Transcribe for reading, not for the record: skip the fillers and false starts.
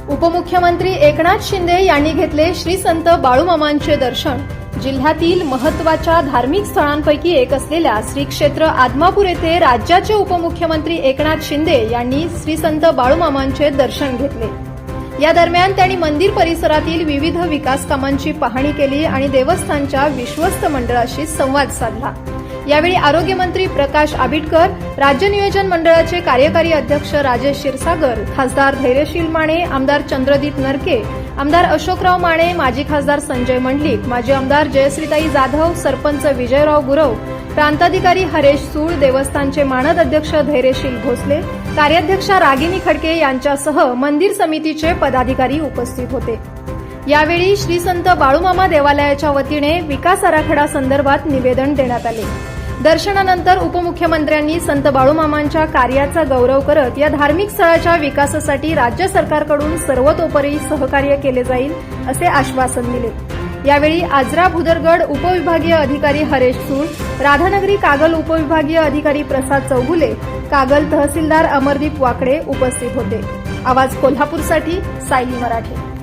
उपमुख्यमंत्री एकनाथ शिंदे यांनी घेतले श्री संत बाळूमामांचे दर्शन। जिल्ह्यातील महत्त्वाच्या धार्मिक स्थळांपैकी एक असलेल्या श्री क्षेत्र आदमापूर येथे राज्याचे उपमुख्यमंत्री एकनाथ शिंदे यांनी श्री संत बाळूमामांचे दर्शन घेतले। या दरम्यान त्यांनी मंदिर परिसरातील विविध विकास कामांची पाहणी केली आणि देवस्थानच्या विश्वस्त मंडळाशी संवाद साधला। यावेळी आरोग्यमंत्री प्रकाश आबिटकर, राज्य नियोजन मंडळाचे कार्यकारी अध्यक्ष राजेश क्षीरसागर, खासदार धैर्यशील माने, आमदार चंद्रदीप नरके, आमदार अशोकराव माने, माजी खासदार संजय मंडलिक, माजी आमदार जयश्रीताई जाधव, सरपंच विजयराव गुरव, प्रांताधिकारी हरेश सूळ, देवस्थानचे मानद अध्यक्ष धैर्यशील भोसले, कार्याध्यक्षा रागिनी खडके यांच्यासह मंदिर समितीचे पदाधिकारी उपस्थित होते। यावेळी श्री संत बाळूमामा देवालयाच्या वतीने विकास आराखडा संदर्भात निवेदन देण्यात आले। दर्शनानंतर उपमुख्यमंत्र्यांनी संत बाळूमामांच्या कार्याचा गौरव करत या धार्मिक स्थळाच्या विकासासाठी राज्य सरकारकडून सर्वतोपरी सहकार्य केले जाईल असे आश्वासन दिले। यावेळी आजरा भुदरगड उपविभागीय अधिकारी हरेश सूळ, राधानगरी कागल उपविभागीय अधिकारी प्रसाद चौगुले, कागल तहसीलदार अमरदीप वाकडे उपस्थित होते। आवाज कोल्हापूरसाठी सायली मराठे।